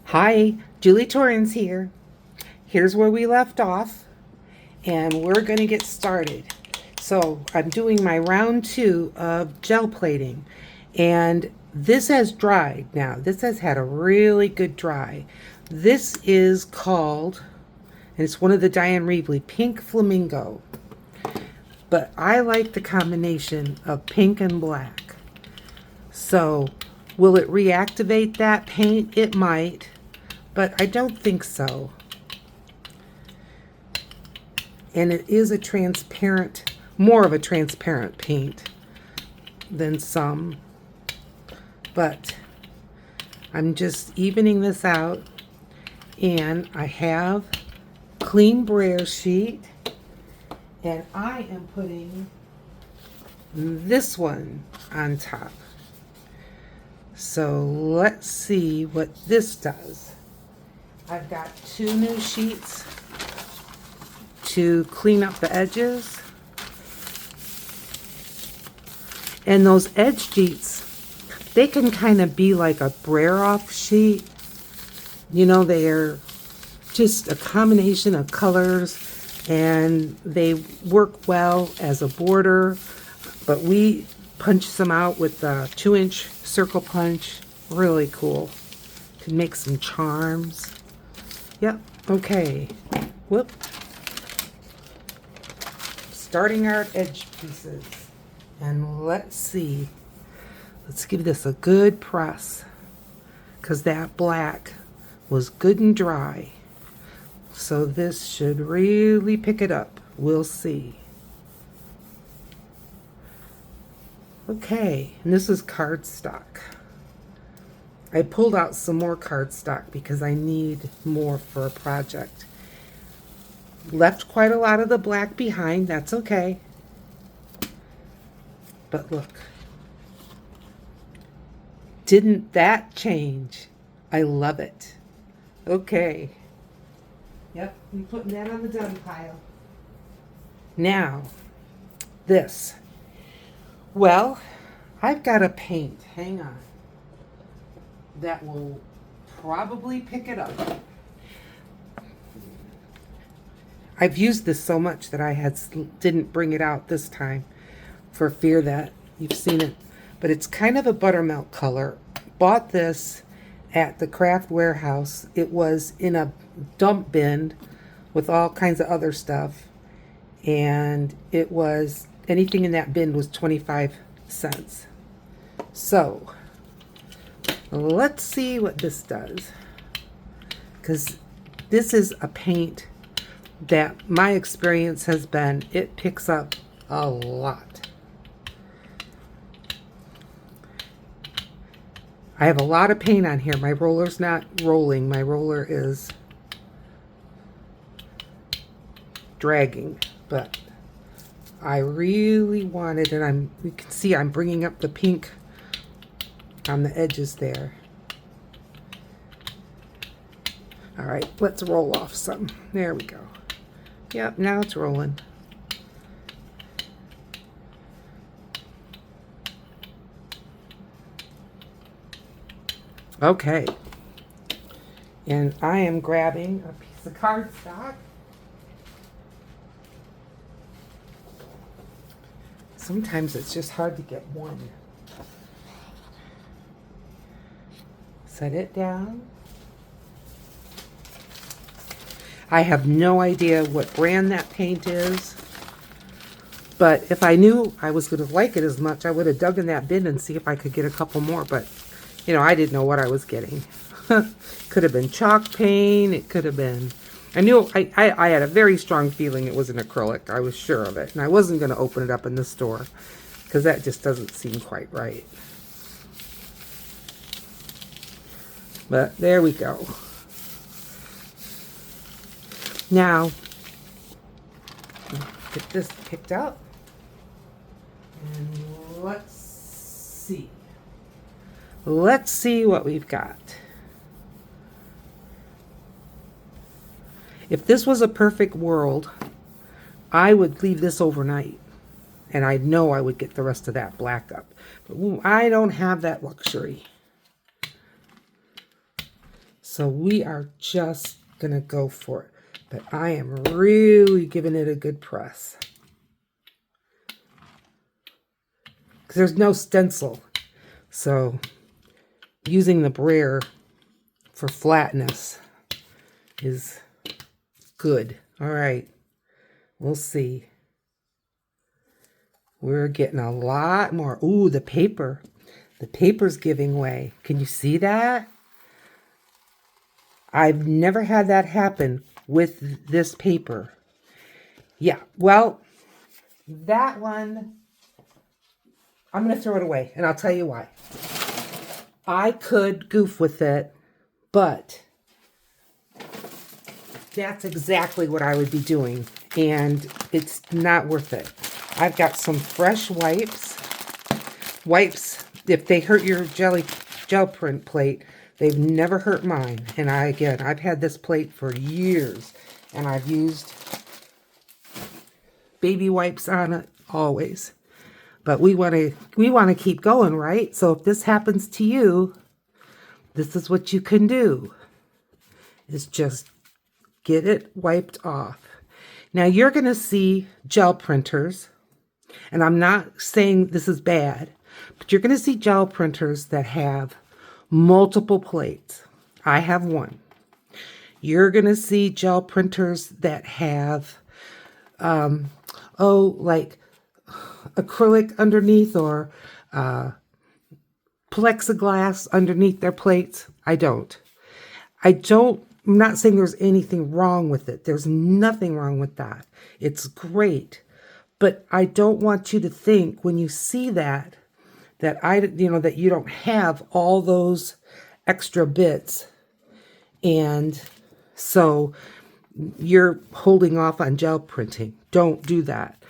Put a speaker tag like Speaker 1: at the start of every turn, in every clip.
Speaker 1: Hi, Julie Torrens here. Here's where we left off, and we're going to get started. So I'm doing my round 2 of gel plating, and this has dried now. This has had a really good dry. This is called, and it's one of the Diane Reevely, Pink Flamingo. But I like the combination of pink and black. So will it reactivate that paint? It might, but I don't think so. And it is a transparent, more of a transparent paint than some. But I'm just evening this out. And I have clean brayer sheet. And I am putting this one on top. So let's see what this does. I've got 2 new sheets to clean up the edges. And those edge sheets, they can kind of be like a brayer off sheet. You know, they're just a combination of colors and they work well as a border, but we punch them out with a 2-inch circle punch. Really cool. Can make some charms. Yep, okay. Whoop. Starting our edge pieces. And let's see. Let's give this a good press, because that black was good and dry. So this should really pick it up. We'll see. Okay, and this is cardstock. I pulled out some more cardstock because I need more for a project. Left quite a lot of the black behind, that's okay. But look, didn't that change? I love it. Okay. Yep, I'm putting that on the done pile. Now, this. Well, I've got a paint, hang on, that will probably pick it up. I've used this so much that I didn't bring it out this time for fear that you've seen it. But it's kind of a buttermilk color. Bought this at the craft warehouse. It was in a dump bin with all kinds of other stuff. And it was, anything in that bin was 25 cents. So let's see what this does. Because this is a paint that my experience has been, it picks up a lot. I have a lot of paint on here. My roller's not rolling. My roller is dragging, but I really wanted, and you can see I'm bringing up the pink on the edges there. All right, let's roll off some. There we go. Yep, now it's rolling. Okay. And I am grabbing a piece of cardstock. Sometimes it's just hard to get one. Set it down. I have no idea what brand that paint is, but if I knew I was going to like it as much, I would have dug in that bin and see if I could get a couple more, but you know, I didn't know what I was getting. Could have been chalk paint, it could have been, I had a very strong feeling it was an acrylic. I was sure of it, and I wasn't going to open it up in the store because that just doesn't seem quite right. But there we go. Now, get this picked up, and let's see. Let's see what we've got. If this was a perfect world, I would leave this overnight, and I know I would get the rest of that black up. But I don't have that luxury. So we are just going to go for it. But I am really giving it a good press. Because there's no stencil. So using the brayer for flatness is good. All right. We'll see. We're getting a lot more. Ooh, the paper. The paper's giving way. Can you see that? I've never had that happen with this paper. Yeah, well, that one, I'm going to throw it away, and I'll tell you why. I could goof with it, but that's exactly what I would be doing, and it's not worth it. I've got some fresh wipes. Wipes, if they hurt your gel print plate, they've never hurt mine. And I've had this plate for years, and I've used baby wipes on it always. But we want to keep going, right? So if this happens to you, this is what you can do. Is just get it wiped off. Now you're going to see gel printers, and I'm not saying this is bad, but you're going to see gel printers that have multiple plates. I have one. You're going to see gel printers that have, like acrylic underneath or plexiglass underneath their plates. I'm not saying there's anything wrong with it. There's nothing wrong with that. It's great. But I don't want you to think when you see that that you don't have all those extra bits. And so you're holding off on gel printing. Don't do that.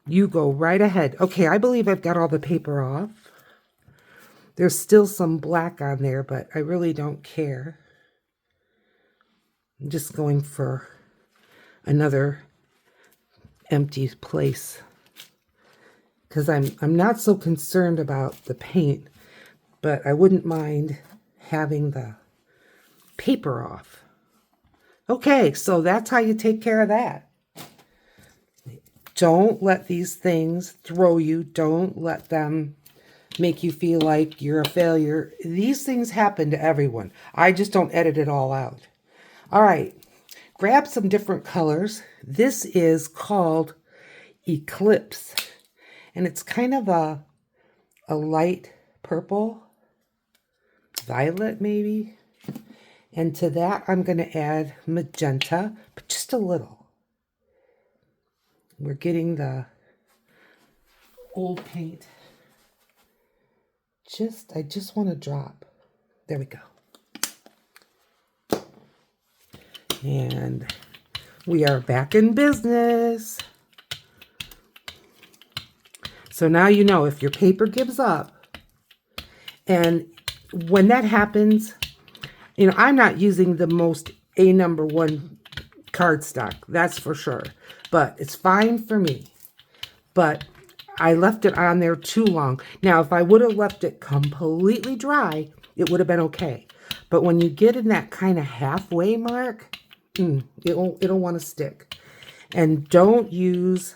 Speaker 1: You go right ahead. Okay, I believe I've got all the paper off. There's still some black on there, but I really don't care. I'm just going for another empty place because I'm not so concerned about the paint, but I wouldn't mind having the paper off. Okay, so that's how you take care of that. Don't let these things throw you. Don't let them make you feel like you're a failure. These things happen to everyone. I just don't edit it all out. All right, grab some different colors. This is called Eclipse, and it's kind of a light purple, violet maybe. And to that, I'm going to add magenta, but just a little. We're getting the old paint. I just want to drop. There we go. And we are back in business. So now you know if your paper gives up, and when that happens, I'm not using the most A1 cardstock, that's for sure, but it's fine for me. But I left it on there too long. Now, if I would have left it completely dry, it would have been okay. But when you get in that kind of halfway mark, it'll want to stick. And don't use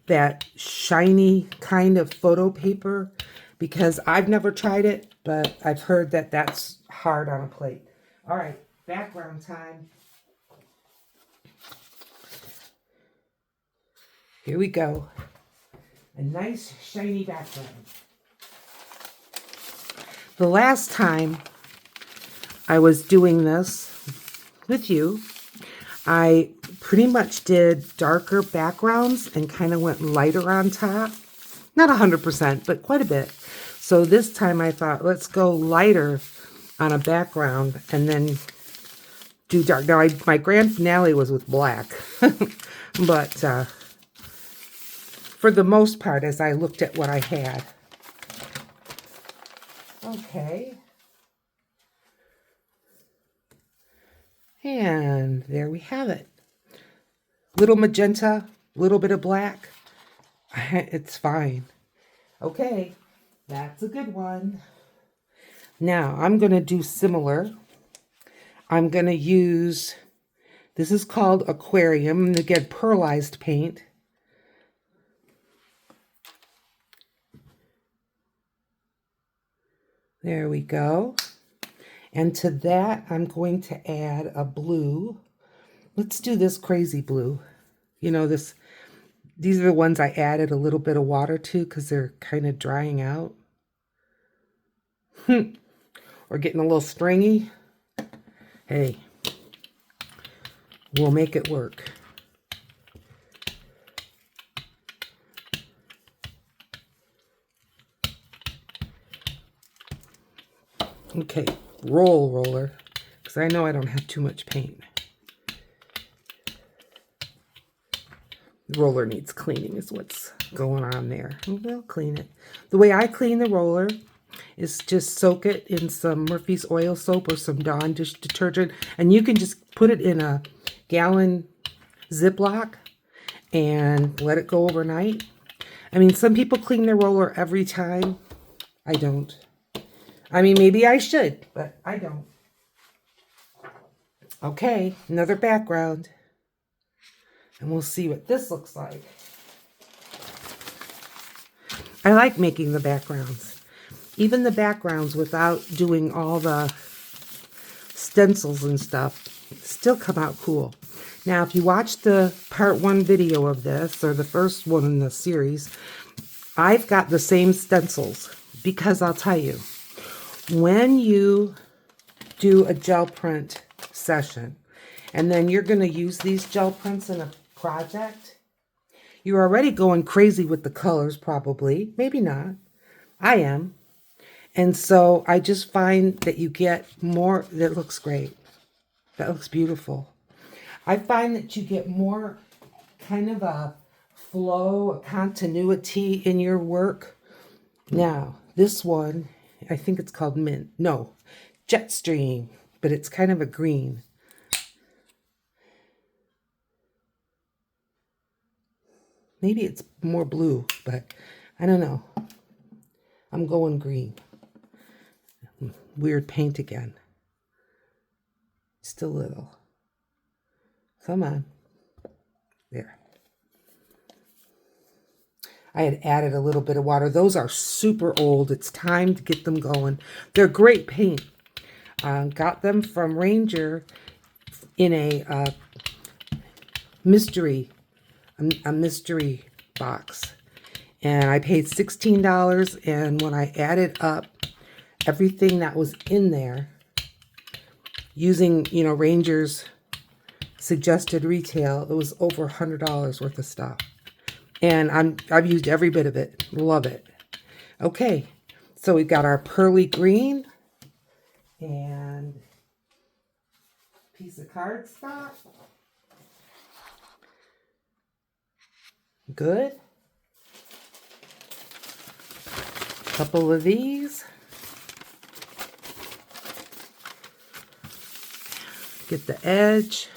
Speaker 1: that shiny kind of photo paper because I've never tried it, but I've heard that that's hard on a plate. All right, background time. Here we go. A nice shiny background. The last time I was doing this with you, I pretty much did darker backgrounds and kind of went lighter on top. Not 100%, but quite a bit. So this time I thought, let's go lighter on a background and then do dark. Now, my grand finale was with black. But for the most part, as I looked at what I had. Okay. And there we have it. Little magenta, little bit of black. It's fine. Okay, that's a good one. Now, I'm going to do similar. I'm going to use, this is called Aquarium, and again, pearlized paint. There we go. And to that, I'm going to add a blue. Let's do this crazy blue. You know, these are the ones I added a little bit of water to because they're kind of drying out. Or getting a little stringy. Hey, we'll make it work. Okay, roller, because I know I don't have too much paint. The roller needs cleaning is what's going on there. We'll clean it. The way I clean the roller is just soak it in some Murphy's oil soap or some Dawn dish detergent, and you can just put it in a gallon Ziploc and let it go overnight. I mean, some people clean their roller every time. I don't. I mean, maybe I should, but I don't. Okay, another background. And we'll see what this looks like. I like making the backgrounds. Even the backgrounds without doing all the stencils and stuff still come out cool. Now, if you watch the part 1 video of this, or the first one in the series, I've got the same stencils because I'll tell you, when you do a gel print session, and then you're going to use these gel prints in a project, you're already going crazy with the colors probably. Maybe not. I am. And so I just find that you get more. That looks great. That looks beautiful. I find that you get more kind of a flow, a continuity in your work. Now, this one, I think it's called Mint. No, Jetstream, but it's kind of a green. Maybe it's more blue, but I don't know. I'm going green. Weird paint again. Just a little. Come on. There. I had added a little bit of water. Those are super old. It's time to get them going. They're great paint. Got them from Ranger in a mystery box. And I paid $16, and when I added up everything that was in there, using, you know, Ranger's suggested retail, it was over $100 worth of stuff. And I've used every bit of it. Love it. Okay, so we've got our pearly green and piece of cardstock. Good. Couple of these. Get the edge.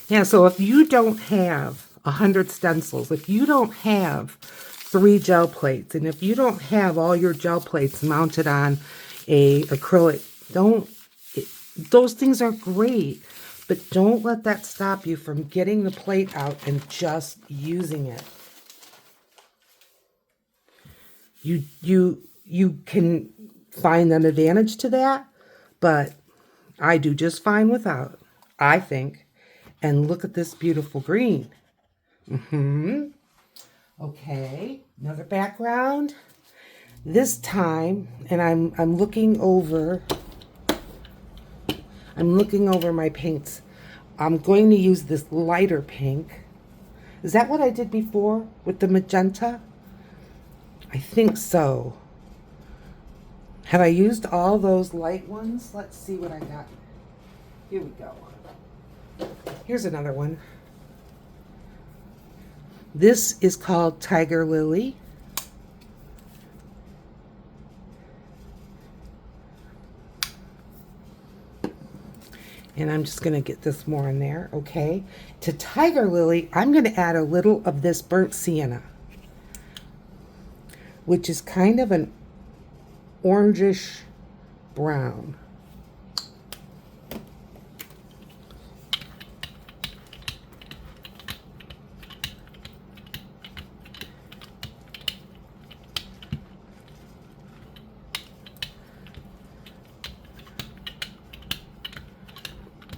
Speaker 1: Yeah, so if you don't have 100 stencils, if you don't have 3 gel plates, and if you don't have all your gel plates mounted on a acrylic, those things are great, but don't let that stop you from getting the plate out and just using it. You can find an advantage to that, but I do just fine without, I think. And look at this beautiful green. Okay, another background. This time, and I'm looking over my paints. I'm going to use this lighter pink. Is that what I did before with the magenta? I think so. Have I used all those light ones? Let's see what I got. Here we go. Here's another one. This is called Tiger Lily. And I'm just going to get this more in there, okay? To Tiger Lily, I'm going to add a little of this burnt sienna. which is kind of an orangish brown.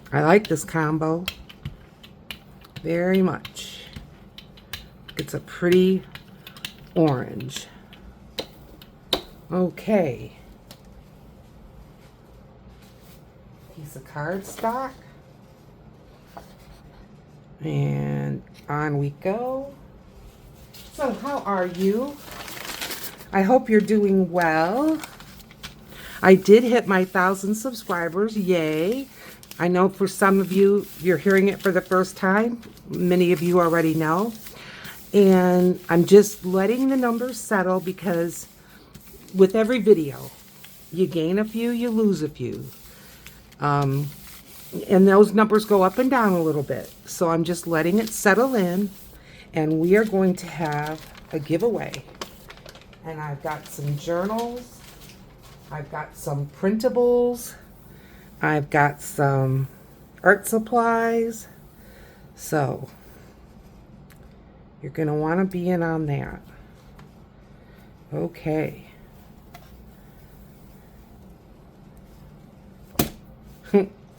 Speaker 1: I like this combo very much. It's a pretty orange. Okay. Piece of cardstock. And on we go. So how are you? I hope you're doing well. I did hit my 1,000 subscribers. Yay. I know for some of you, you're hearing it for the first time. Many of you already know. And I'm just letting the numbers settle because with every video, you gain a few, you lose a few. And those numbers go up and down a little bit. So I'm just letting it settle in. And we are going to have a giveaway. And I've got some journals. I've got some printables. I've got some art supplies. So you're going to want to be in on that. Okay.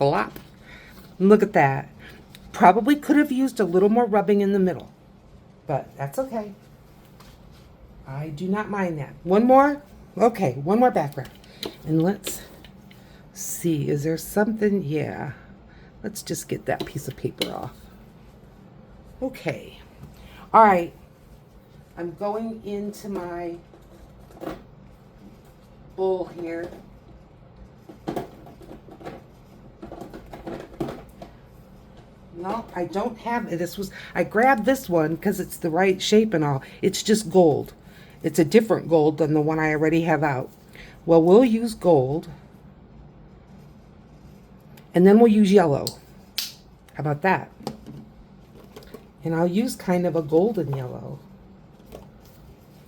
Speaker 1: Blop. Look at that. Probably could have used a little more rubbing in the middle, but that's okay. I do not mind that. One more? Okay, one more background. And let's see, is there something? Yeah. Let's just get that piece of paper off. Okay. All right. I'm going into my bowl here. No, I don't have it. I grabbed this one because it's the right shape and all. It's just gold. It's a different gold than the one I already have out. Well, we'll use gold. And then we'll use yellow. How about that? And I'll use kind of a golden yellow.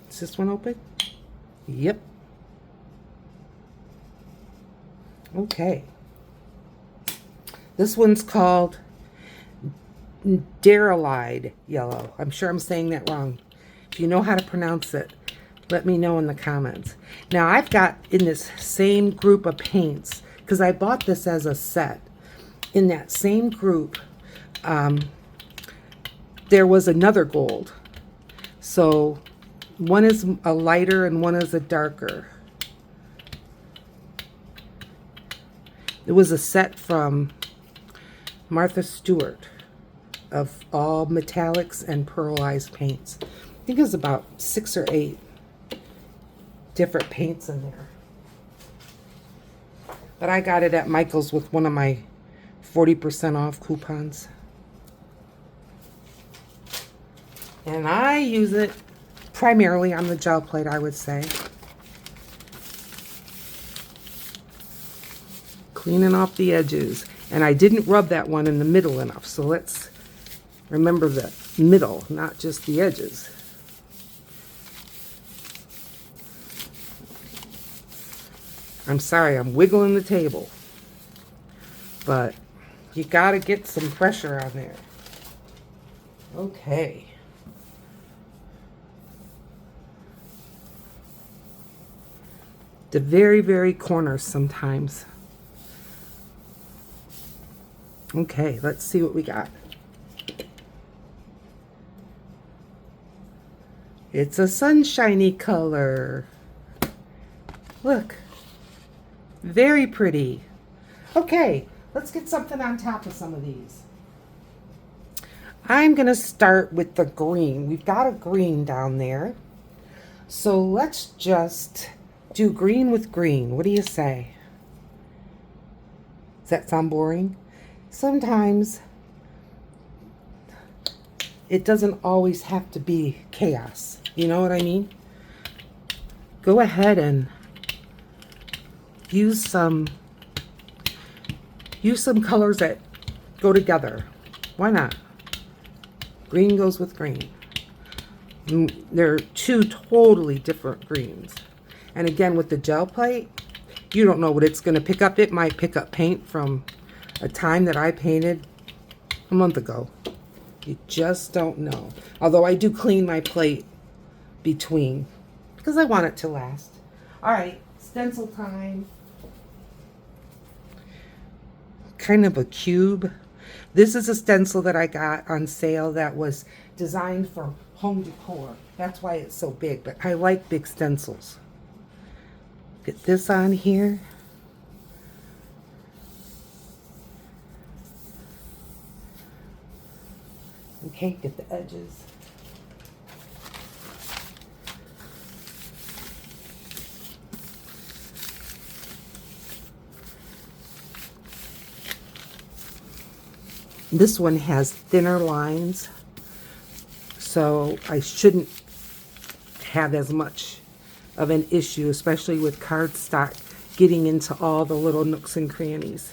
Speaker 1: Is this one open? Yep. Okay. This one's called Darylide yellow. I'm sure I'm saying that wrong. If you know how to pronounce it, let me know in the comments. Now I've got in this same group of paints, because I bought this as a set. In that same group, there was another gold. So one is a lighter and one is a darker. It was a set from Martha Stewart of all metallics and pearlized paints. I think it was about 6 or 8 different paints in there. But I got it at Michael's with one of my 40% off coupons. And I use it primarily on the gel plate, I would say. Cleaning off the edges. And I didn't rub that one in the middle enough, so let's remember the middle, not just the edges. I'm sorry, I'm wiggling the table. But you gotta get some pressure on there. Okay. The very, very corners sometimes. Okay, let's see what we got. It's a sunshiny color. Look. Very pretty. Okay, let's get something on top of some of these. I'm going to start with the green. We've got a green down there. So let's just do green with green. What do you say? Does that sound boring? Sometimes it doesn't always have to be chaos. You know what I mean? Go ahead and use some colors that go together. Why not? Green goes with green. They're two totally different greens. And again, with the gel plate, you don't know what it's going to pick up. It might pick up paint from a time that I painted a month ago. You just don't know. Although I do clean my plate between because I want it to last. All right, stencil time. Kind of a cube. This is a stencil that I got on sale that was designed for home decor. That's why it's so big, but I like big stencils. Get this on here. Okay, get the edges. This one has thinner lines, so I shouldn't have as much of an issue, especially with cardstock, getting into all the little nooks and crannies.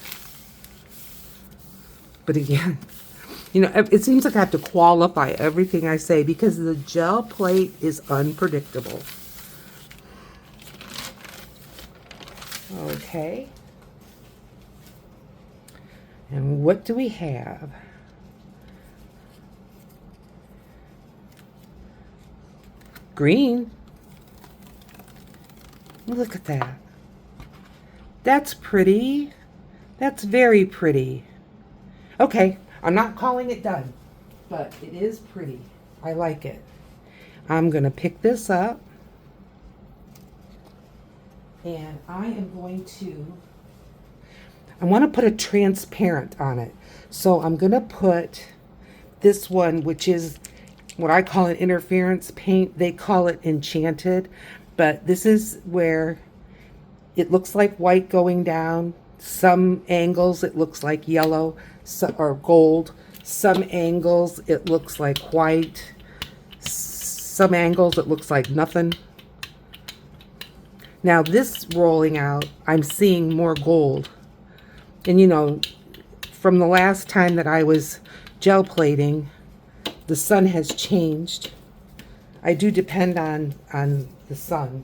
Speaker 1: But again, you know, it seems like I have to qualify everything I say because the gel plate is unpredictable. Okay. And what do we have? Green. Look at that. That's pretty. That's very pretty. Okay, I'm not calling it done, but it is pretty. I like it. I'm going to pick this up, and I am going to, I want to put a transparent on it. So I'm going to put this one, which is what I call an interference paint. They call it enchanted, but this is where it looks like white going down. Some angles it looks like yellow or gold. Some angles it looks like white. Some angles it looks like nothing. Now this rolling out, I'm seeing more gold. And you know, from the last time that I was gel plating, the sun has changed. I do depend on the sun.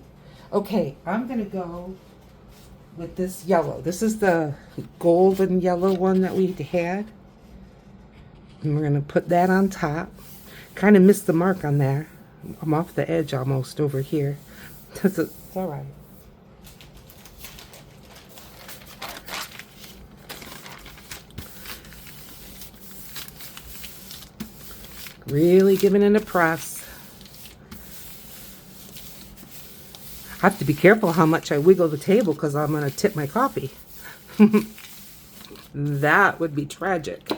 Speaker 1: Okay, I'm gonna go with this yellow. This is the golden yellow one that we had. And we're going to put that on top. Kind of missed the mark on there. I'm off the edge almost over here. It's all right. Really giving it a press. I have to be careful how much I wiggle the table because I'm going to tip my coffee. That would be tragic.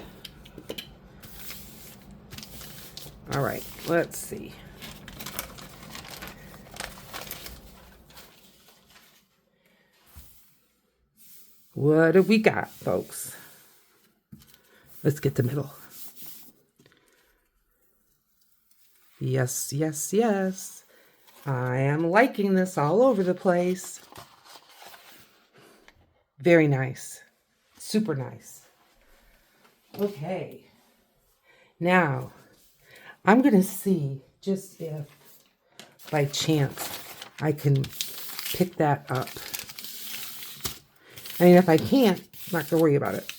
Speaker 1: All right, let's see. What have we got, folks? Let's get the middle. Yes, yes, yes. I am liking this all over the place. Very nice. Super nice. Okay. Now, I'm going to see just if by chance I can pick that up. I mean, if I can't, I'm not going to worry about it.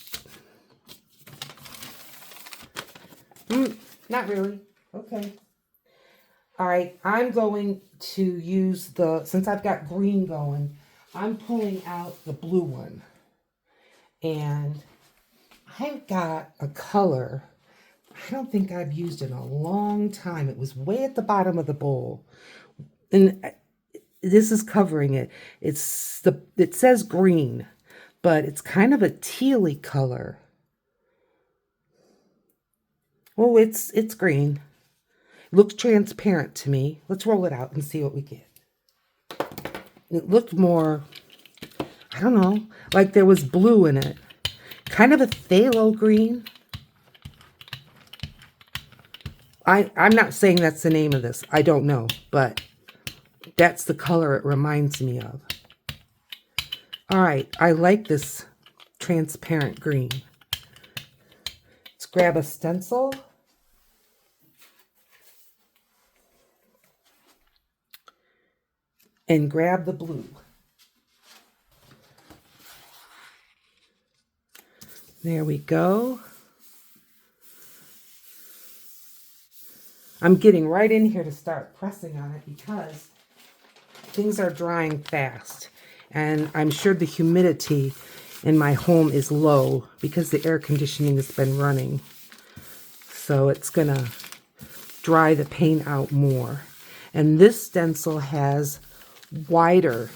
Speaker 1: Not really. Okay. All right, I'm going to use since I've got green going, I'm pulling out the blue one. And I've got a color I don't think I've used in a long time. It was way at the bottom of the bowl. And this is covering it. It says green, but it's kind of a tealy color. Oh, it's green. Looks transparent to me. Let's roll it out and see what we get. It looked more, I don't know, like there was blue in it. Kind of a phthalo green. I'm not saying that's the name of this. I don't know, but that's the color it reminds me of. All right, I like this transparent green. Let's grab a stencil. and grab the blue. There we go. I'm getting right in here to start pressing on it because things are drying fast. And I'm sure the humidity in my home is low because the air conditioning has been running. So it's going to dry the paint out more. And this stencil has wider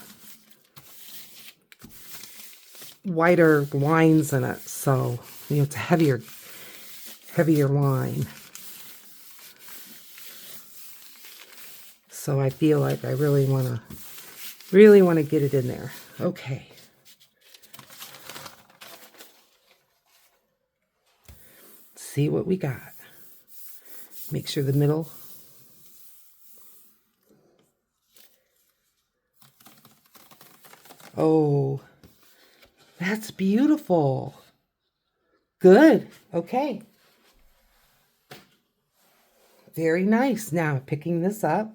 Speaker 1: lines in it. So, it's a heavier line. So I feel like I really want to get it in there. Okay. Let's see what we got. Make sure the middle. Oh, that's beautiful. Good. Okay. Very nice. Now picking this up.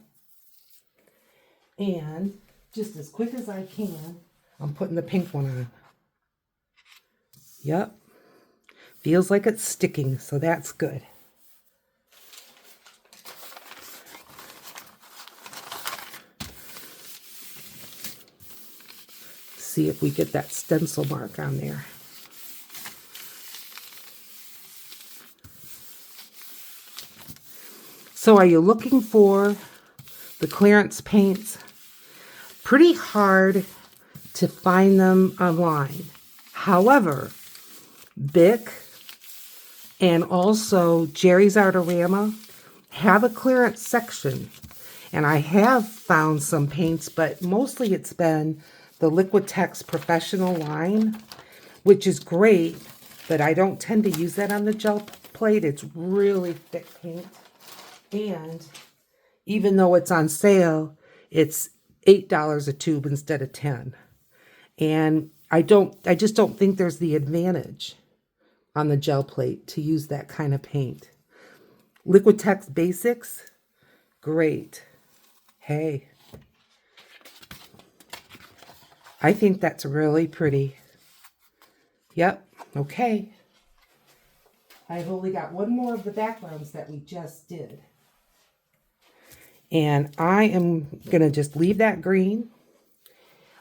Speaker 1: And just as quick as I can, I'm putting the pink one on. Yep. Feels like it's sticking, so that's good. See if we get that stencil mark on there. So are you looking for the clearance paints? Pretty hard to find them online. However, Bic and also Jerry's Artorama have a clearance section. And I have found some paints, but mostly it's been the Liquitex Professional line, which is great, but I don't tend to use that on the gel plate. It's really thick paint. And even though it's on sale, it's $8 a tube instead of 10. And I just don't think there's the advantage on the gel plate to use that kind of paint. Liquitex Basics, great. Hey, I think that's really pretty. Yep, okay. I've only got one more of the backgrounds that we just did. And I am going to just leave that green.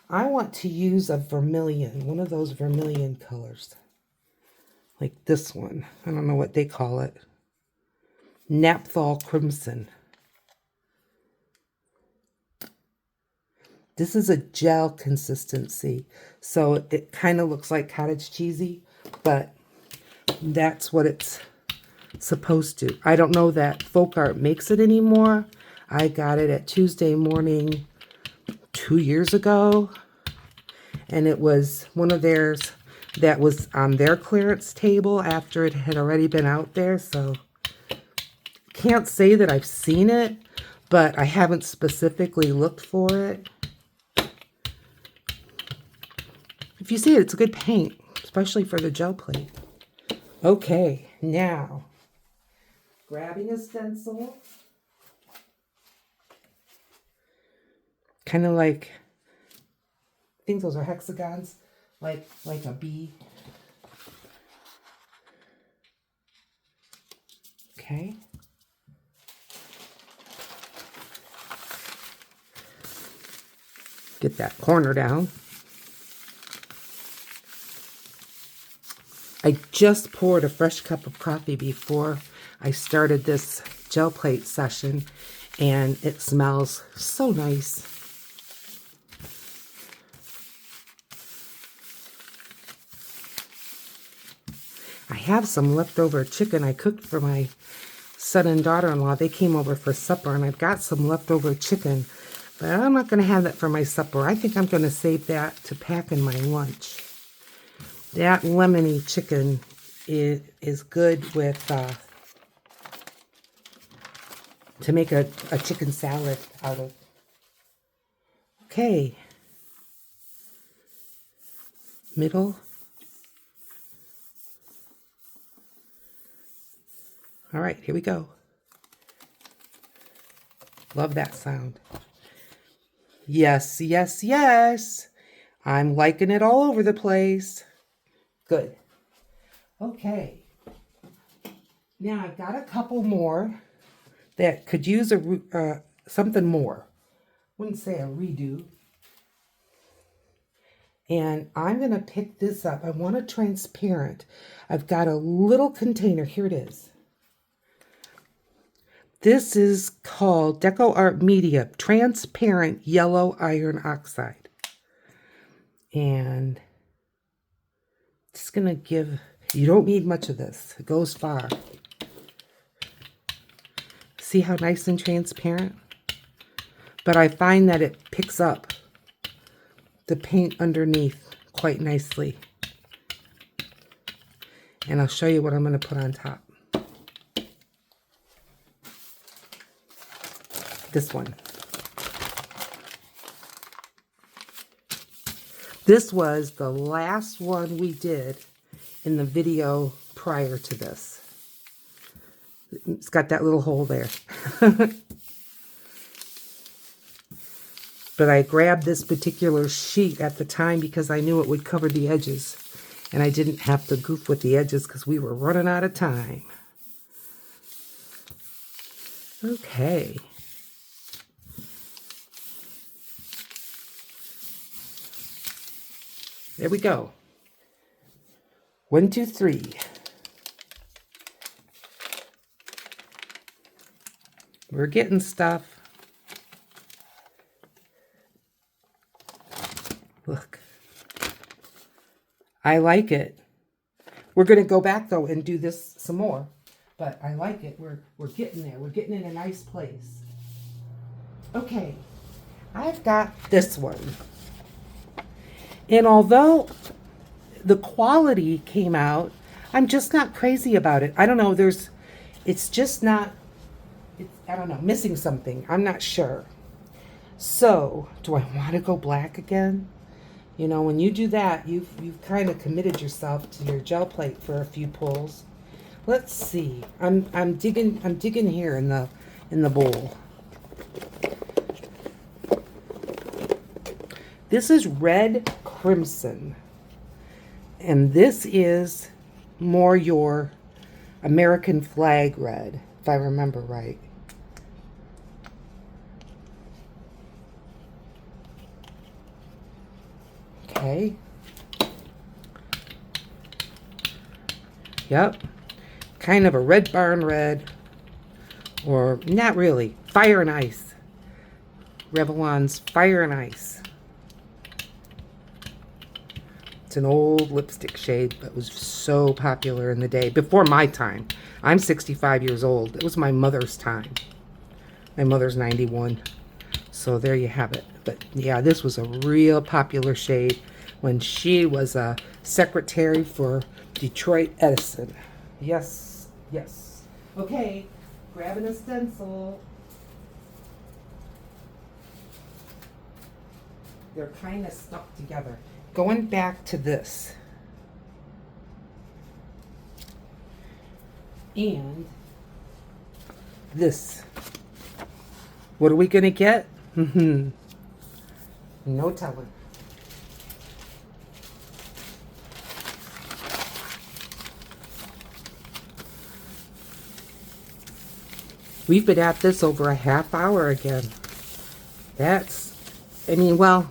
Speaker 1: I want to use a vermilion, one of those vermilion colors. Like this one. I don't know what they call it. Naphthol Crimson. This is a gel consistency, so it kind of looks like cottage cheesy, but that's what it's supposed to. I don't know that Folk Art makes it anymore. I got it at Tuesday Morning 2 years ago, and it was one of theirs that was on their clearance table after it had already been out there, so can't say that I've seen it, but I haven't specifically looked for it. If you see it, it's a good paint, especially for the gel plate. Okay, now, grabbing a stencil. Kind of like, I think those are hexagons, like a bee. Okay. Get that corner down. I just poured a fresh cup of coffee before I started this gel plate session, and it smells so nice. I have some leftover chicken I cooked for my son and daughter-in-law. They came over for supper, and I've got some leftover chicken, but I'm not going to have that for my supper. I think I'm going to save that to pack in my lunch. That lemony chicken is good with, to make a chicken salad out of. Okay. Middle. All right, here we go. Love that sound. Yes, yes, yes. I'm liking it all over the place. Good. Okay. Now I've got a couple more that could use something more. Wouldn't say a redo. And I'm going to pick this up. I want a transparent. I've got a little container. Here it is. This is called Deco Art Media Transparent Yellow Iron Oxide. And it's going to give, you don't need much of this. It goes far. See how nice and transparent? But I find that it picks up the paint underneath quite nicely. And I'll show you what I'm going to put on top. This one. This was the last one we did in the video prior to this. It's got that little hole there. But I grabbed this particular sheet at the time because I knew it would cover the edges. And I didn't have to goof with the edges because we were running out of time. Okay. There we go. 1, 2, 3. We're getting stuff. Look. I like it. We're going to go back though and do this some more. But I like it. We're getting there. We're getting in a nice place. Okay. I've got this one. And although the quality came out, I'm just not crazy about it. I don't know. It's just not, I don't know, missing something. I'm not sure. So, do I want to go black again? You know, when you do that, you've kind of committed yourself to your gel plate for a few pulls. Let's see. I'm digging here in the bowl. This is red crimson. And this is more your American flag red, if I remember right. Okay. Yep. Kind of a red barn red. Or not really. Fire and Ice. Revlon's Fire and Ice. It's an old lipstick shade that was so popular in the day. Before my time. I'm 65 years old. It was my mother's time. My mother's 91. So there you have it. But yeah, this was a real popular shade when she was a secretary for Detroit Edison. Yes, yes. Okay, grabbing a stencil. They're kind of stuck together. Going back to this. And this. What are we going to get? No telling. We've been at this over a half hour again. That's, I mean, well,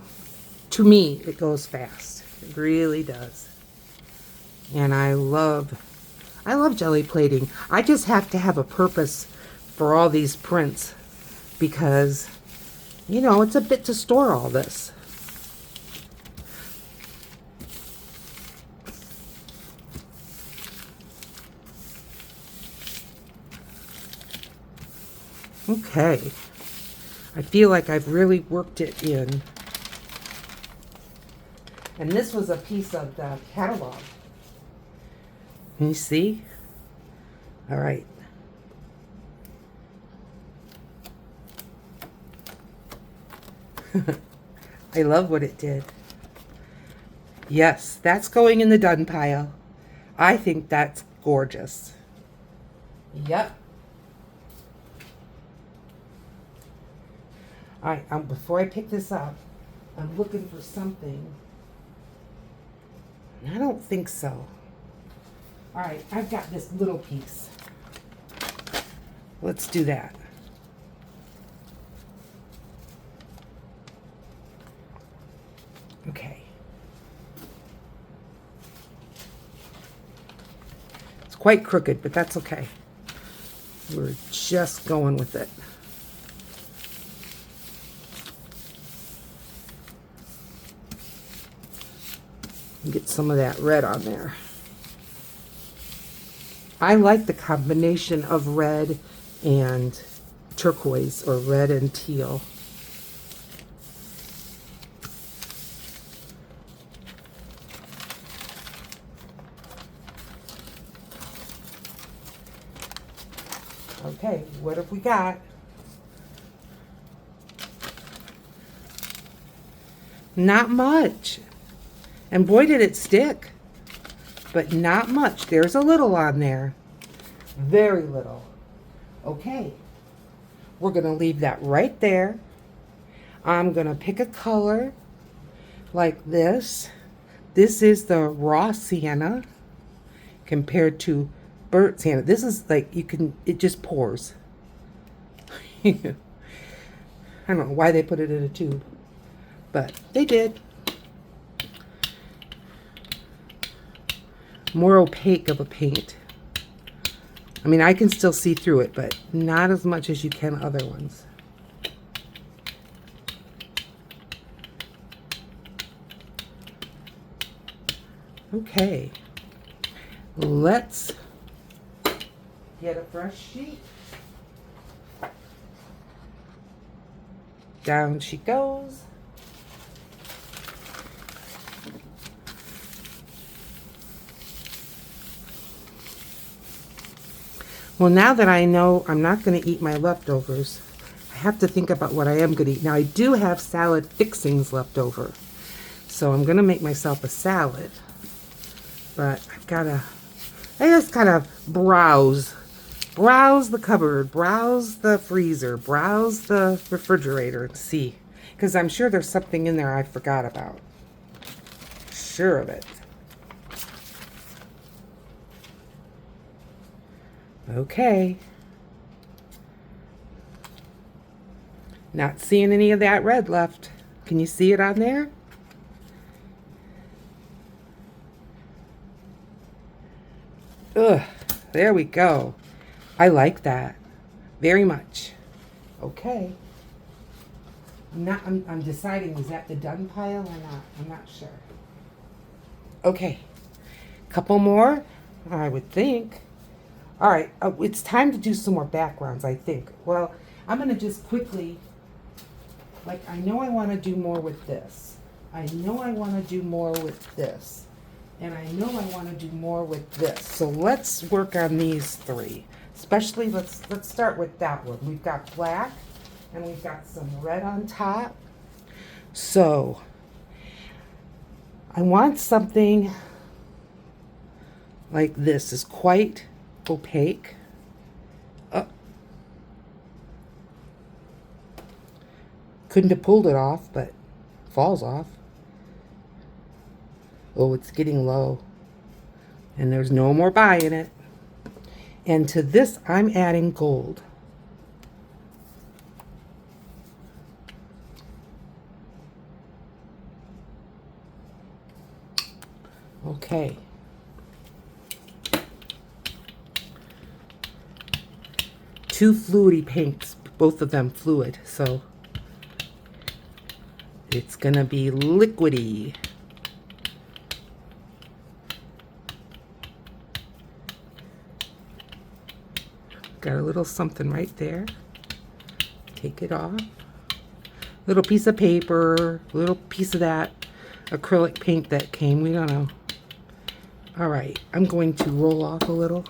Speaker 1: to me, it goes fast. It really does. And I love jelly plating. I just have to have a purpose for all these prints because, you know, it's a bit to store all this. Okay. I feel like I've really worked it in. And this was a piece of the catalog. Can you see? All right. I love what it did. Yes, that's going in the done pile. I think that's gorgeous. Yep. All right, before I pick this up, I'm looking for something. And I don't think so. All right, I've got this little piece. Let's do that. Okay. It's quite crooked, but that's okay. We're just going with it. Get some of that red on there. I like the combination of red and turquoise, or red and teal. Okay, what have we got? Not much. And boy, did it stick. But not much. There's a little on there. Very little. Okay. We're going to leave that right there. I'm going to pick a color like this. This is the raw sienna compared to burnt sienna. This is like, it just pours. I don't know why they put it in a tube, but they did. More opaque of a paint. I mean, I can still see through it, but not as much as you can other ones. Okay, let's get a fresh sheet. Down she goes. Well, now that I know I'm not going to eat my leftovers, I have to think about what I am going to eat. Now, I do have salad fixings left over, so I'm going to make myself a salad. But I just kind of browse the cupboard, browse the freezer, browse the refrigerator and see. Because I'm sure there's something in there I forgot about. Sure of it. Okay. Not seeing any of that red left. Can you see it on there? Ugh, there we go. I like that very much. Okay. I'm deciding, is that the done pile or not? I'm not sure. Okay. Couple more, I would think. All right, it's time to do some more backgrounds, I think. Well, I'm going to just quickly, like, I know I want to do more with this. I know I want to do more with this. And I know I want to do more with this. So let's work on these three. Especially, let's start with that one. We've got black, and we've got some red on top. So, I want something like this. Is quite opaque. Couldn't have pulled it off, but falls off. Oh, it's getting low. And there's no more buying it. And to this, I'm adding gold. Okay. Two fluidy paints, both of them fluid, so it's gonna be liquidy. Got a little something right there. Take it off. Little piece of paper, little piece of that acrylic paint that came, we don't know. All right, I'm going to roll off a little.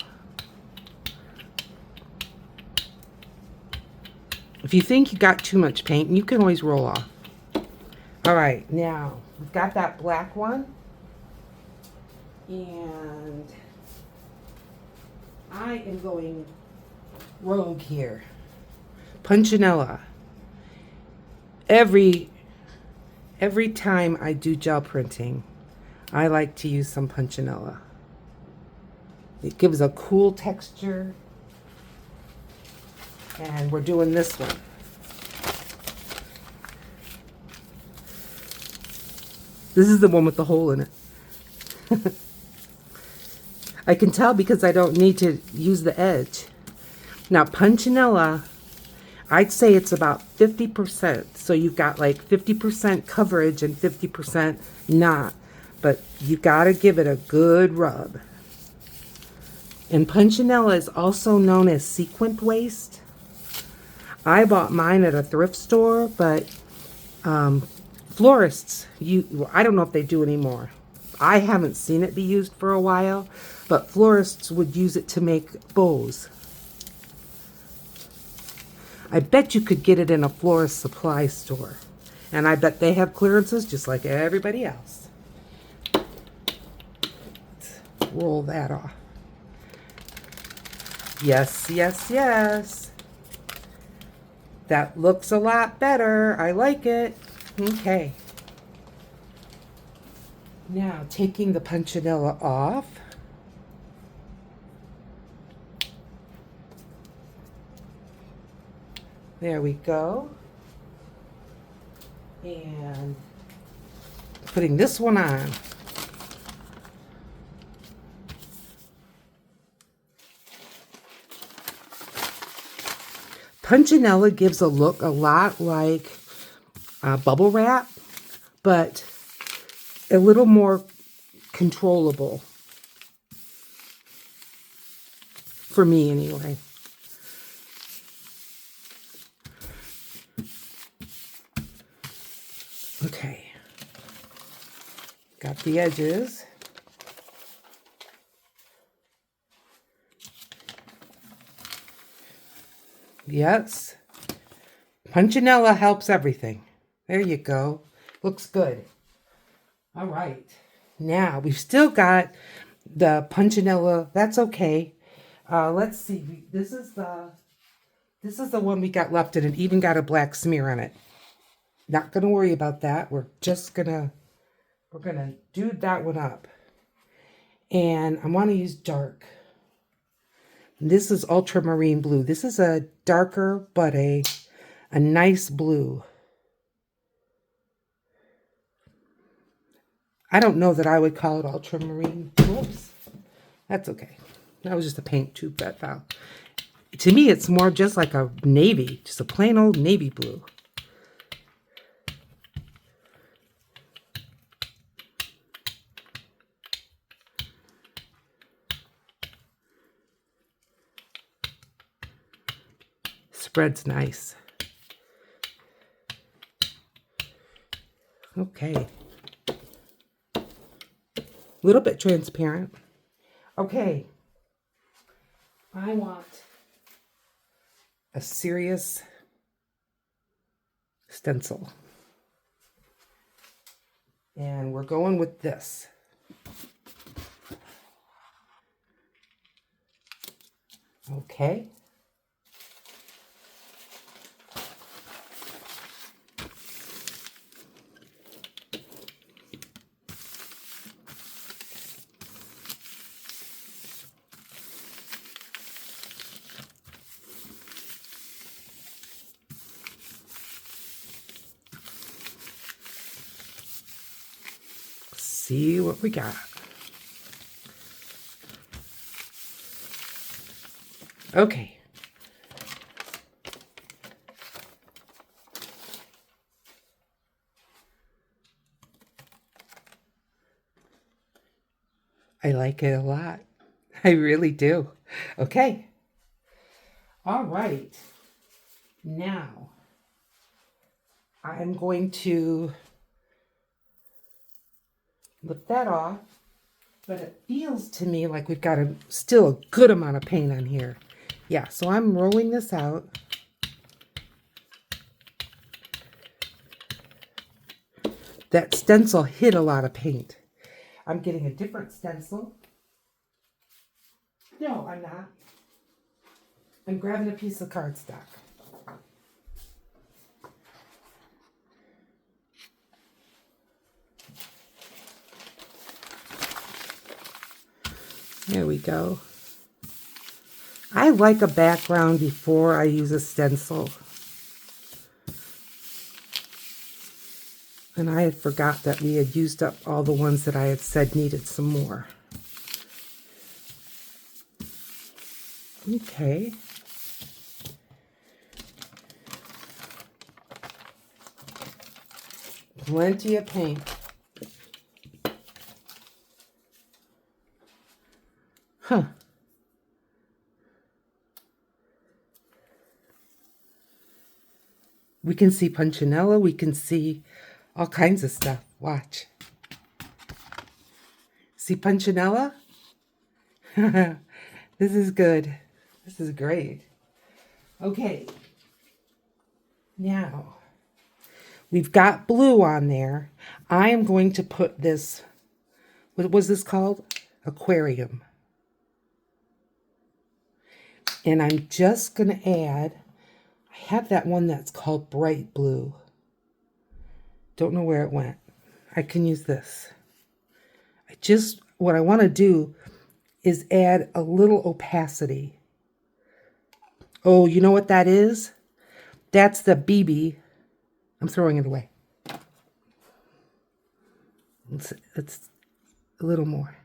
Speaker 1: If you think you got too much paint, you can always roll off. All right, now we've got that black one. And I am going rogue here. Punchinella. Every time I do gel printing, I like to use some punchinella. It gives a cool texture. And we're doing this one. This is the one with the hole in it. I can tell because I don't need to use the edge. Now, punchinella, I'd say it's about 50%. So you've got like 50% coverage and 50% not. But you got to give it a good rub. And punchinella is also known as sequined waste. I bought mine at a thrift store, but florists, I don't know if they do anymore. I haven't seen it be used for a while, but florists would use it to make bows. I bet you could get it in a florist supply store. And I bet they have clearances just like everybody else. Let's roll that off. Yes, yes, yes. That looks a lot better. I like it. Okay. Now, taking the punchinella off. There we go. And putting this one on. Punchinella gives a look a lot like bubble wrap, but a little more controllable. For me, anyway. Okay. Got the edges. Yes. Punchinella helps everything. There you go. Looks good. All right. Now, we've still got the punchinella. That's okay. Let's see. This is the one we got left, and it even got a black smear on it. Not going to worry about that. We're going to do that one up. And I want to use dark. This is ultramarine blue. This is a darker, but a nice blue. I don't know that I would call it ultramarine. Whoops. That's okay. That was just a paint tube that fell. To me, it's more just like a navy. Just a plain old navy blue. Spreads nice. Okay. A little bit transparent. Okay. I want a serious stencil. And we're going with this. Okay. See what we got. Okay. I like it a lot. I really do. Okay. All right. Now, I'm going to lift that off, but it feels to me like we've got still a good amount of paint on here. Yeah, so I'm rolling this out. That stencil hit a lot of paint. I'm getting a different stencil. No, I'm not. I'm grabbing a piece of cardstock. There we go. I like a background before I use a stencil. And I had forgot that we had used up all the ones that I had said needed some more. Okay. Plenty of paint. Huh. We can see Punchinella. We can see all kinds of stuff. Watch. See Punchinella? This is good. This is great. Okay. Now, we've got blue on there. I am going to put this, what was this called? Aquarium. And I'm just going to add, I have that one that's called bright blue. Don't know where it went. I can use this. What I want to do is add a little opacity. Oh, you know what that is? That's the BB. I'm throwing it away. It's a little more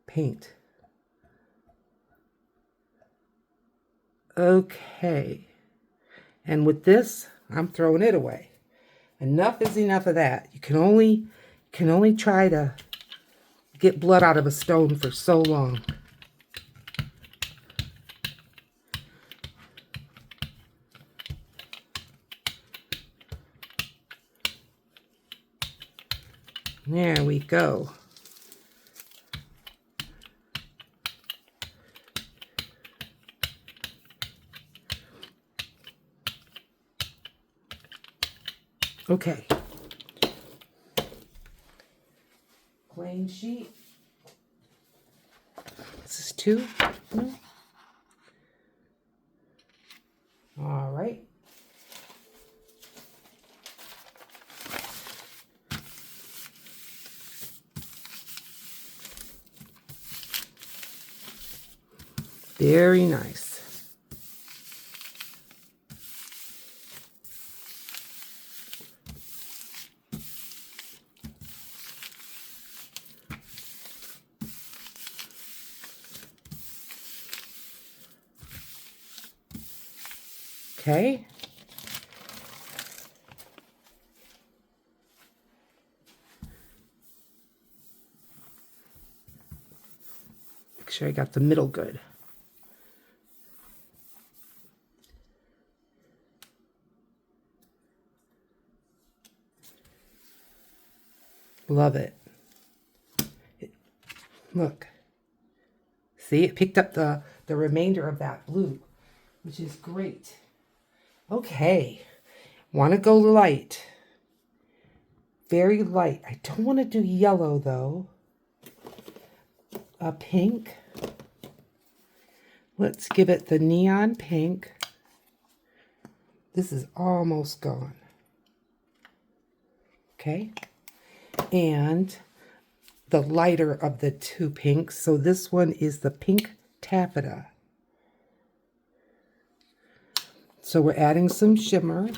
Speaker 1: paint. Okay. And with this, I'm throwing it away. Enough is enough of that. You can only try to get blood out of a stone for so long. There we go. Okay. Plain sheet. This is 2. No? All right. Very nice. Okay. Make sure I got the middle good. Love it. Look. See, it picked up the remainder of that blue, which is great. Okay. Want to go light. Very light. I don't want to do yellow, though. A pink. Let's give it the neon pink. This is almost gone. Okay. And the lighter of the 2 pinks. So this one is the pink taffeta. So we're adding some shimmer.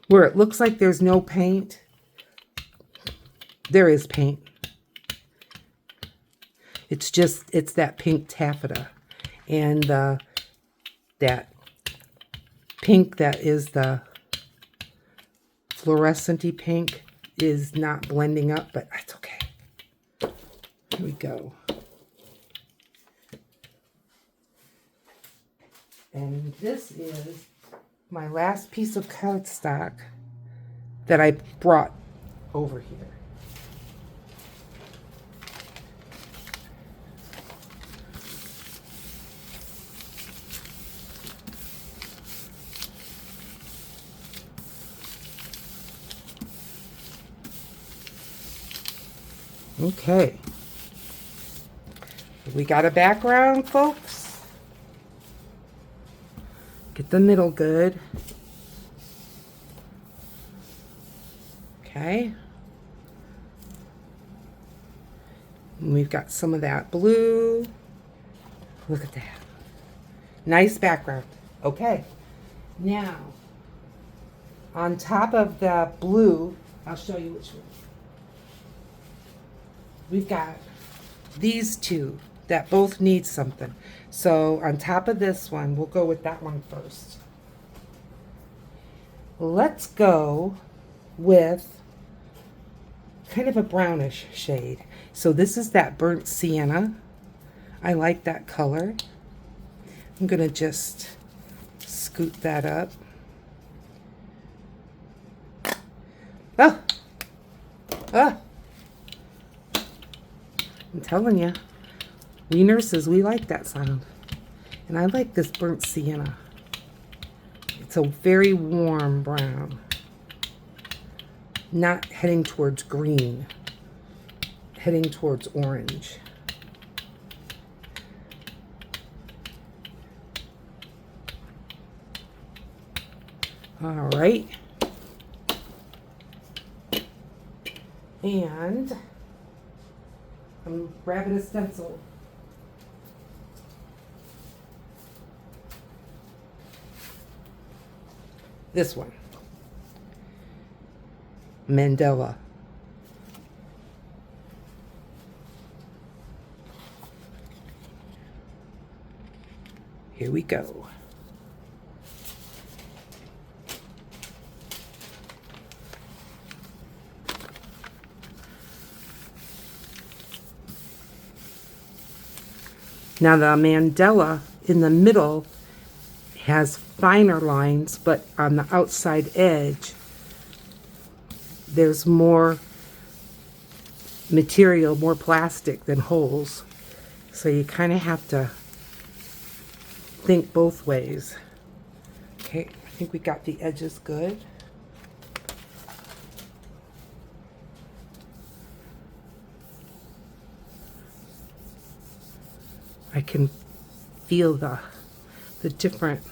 Speaker 1: Where it looks like there's no paint, there is paint. It's that pink taffeta. And that pink that is the fluorescent-y pink is not blending up, but that's okay. Here we go. And this is my last piece of cardstock that I brought over here. Okay. We got a background, folks. Get the middle good. Okay. And we've got some of that blue. Look at that. Nice background. Okay. Now, on top of the blue, I'll show you which one. We've got these two that both need something. So on top of this one, we'll go with that one first. Let's go with kind of a brownish shade. So this is that burnt sienna. I like that color. I'm gonna just scoot that up. Oh, oh. I'm telling you, we nurses, we like that sound. And I like this burnt sienna. It's a very warm brown. Not heading towards green, heading towards orange. All right. And I'm grabbing a stencil. This one. Mandela. Here we go. Now the mandala in the middle has finer lines, but on the outside edge, there's more material, more plastic than holes. So you kind of have to think both ways. Okay, I think we got the edges good. I can feel the different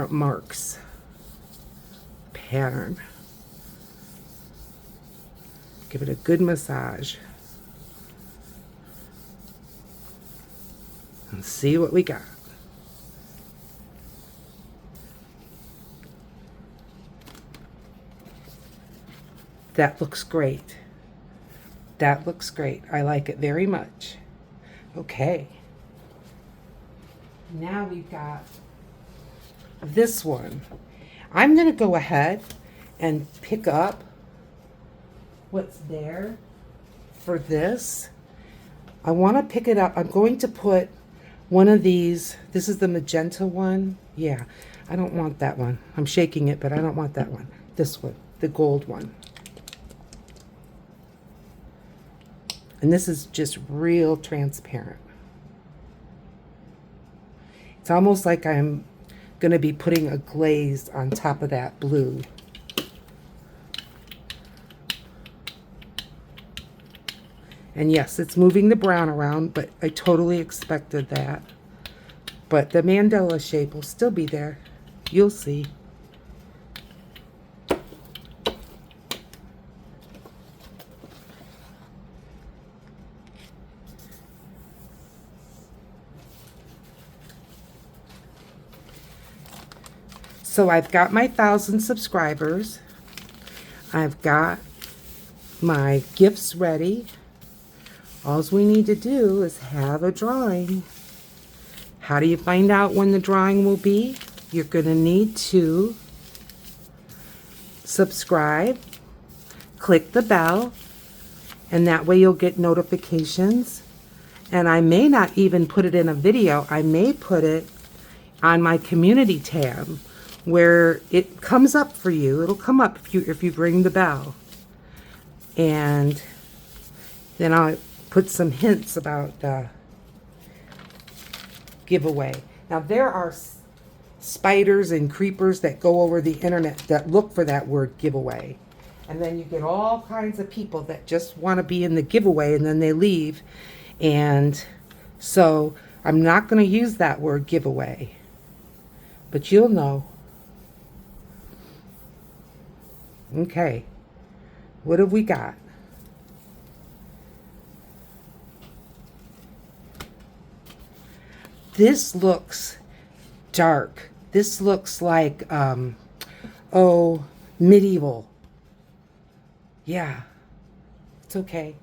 Speaker 1: marks, pattern. Give it a good massage and see what we got. That looks great. That looks great. I like it very much. Okay. Now we've got this one. I'm going to go ahead and pick up what's there for this. I want to pick it up. I'm going to put one of these. This is the magenta one. Yeah, I don't want that one. I'm shaking it, but I don't want that one. This one, the gold one. And this is just real transparent. It's almost like I'm going to be putting a glaze on top of that blue. And yes, it's moving the brown around, but I totally expected that. But the mandala shape will still be there. You'll see. So I've got my 1,000 subscribers. I've got my gifts ready. All we need to do is have a drawing. How do you find out when the drawing will be? You're going to need to subscribe, click the bell, and that way you'll get notifications. And I may not even put it in a video. I may put it on my community tab, where it comes up for you. It'll come up if you ring the bell. And then I'll put some hints about the giveaway. Now there are spiders and creepers that go over the internet that look for that word giveaway. And then you get all kinds of people that just want to be in the giveaway and then they leave. And so I'm not going to use that word giveaway. But you'll know. Okay, what have we got? This looks dark. This looks like, oh, medieval. Yeah, it's okay.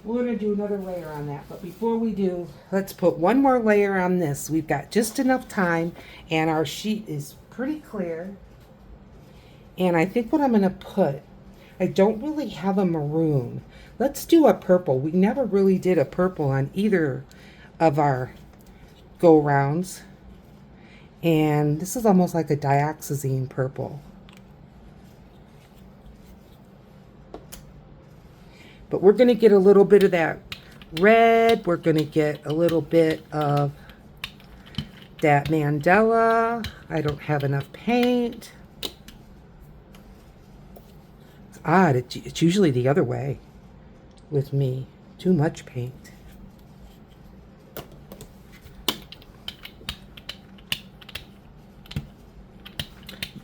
Speaker 1: We're going to do another layer on that, but before we do, let's put one more layer on this. We've got just enough time, and our sheet is pretty clear. And I think what I'm going to put, I don't really have a maroon. Let's do a purple. We never really did a purple on either of our go-rounds. And this is almost like a dioxazine purple. But we're going to get a little bit of that red. We're going to get a little bit of that Mandela. I don't have enough paint. It's odd. It's usually the other way with me. Too much paint.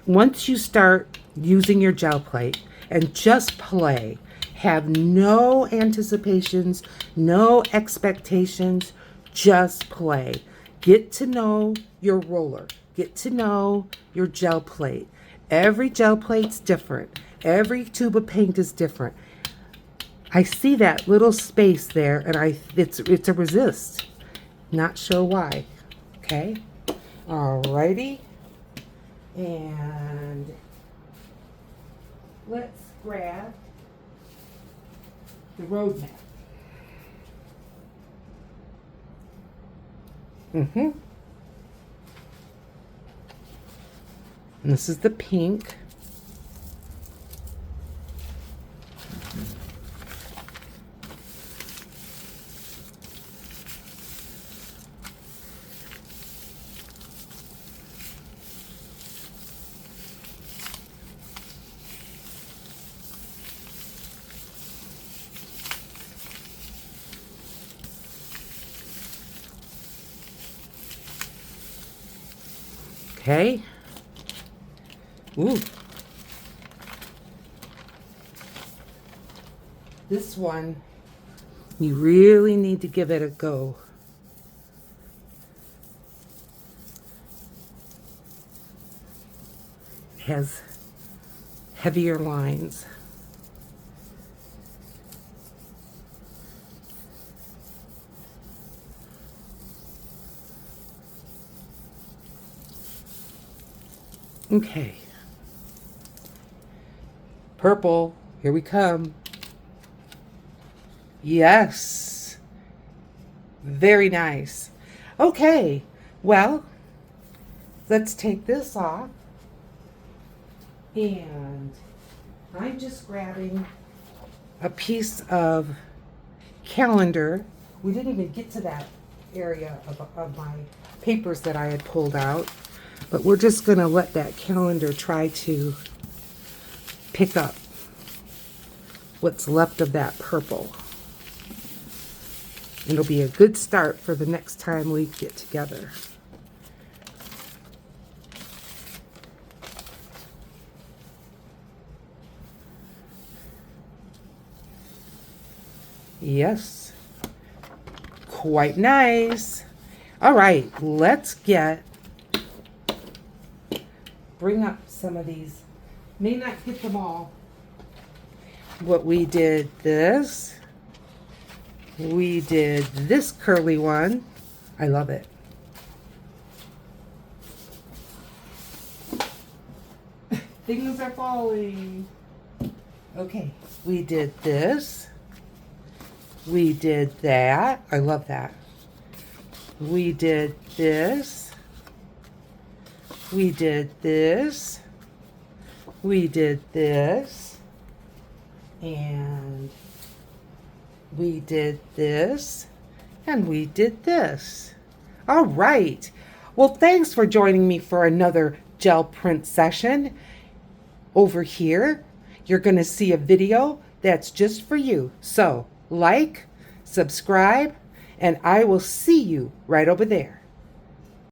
Speaker 1: Once you start using your gel plate and just play, have no anticipations, no expectations, just play. Get to know your roller. Get to know your gel plate. Every gel plate's different. Every tube of paint is different. I see that little space there, and it's a resist. Not sure why. Okay. Alrighty. And let's grab the road map. And this is the pink. Okay. Ooh. This one, you really need to give it a go. It has heavier lines. Okay. Purple, here we come. Yes. Very nice. Okay, well, let's take this off. And I'm just grabbing a piece of calendar. We didn't even get to that area of my papers that I had pulled out. But we're just going to let that calendar try to pick up what's left of that purple. It'll be a good start for the next time we get together. Yes, quite nice. All right, let's bring up some of these. May not get them all. What we did this. We did this curly one. I love it. Things are falling. Okay, we did this. We did that. I love that. We did this. We did this. We did this. And we did this. And we did this. All right. Well, thanks for joining me for another gel print session. Over here, you're going to see a video that's just for you. So, like, subscribe, and I will see you right over there.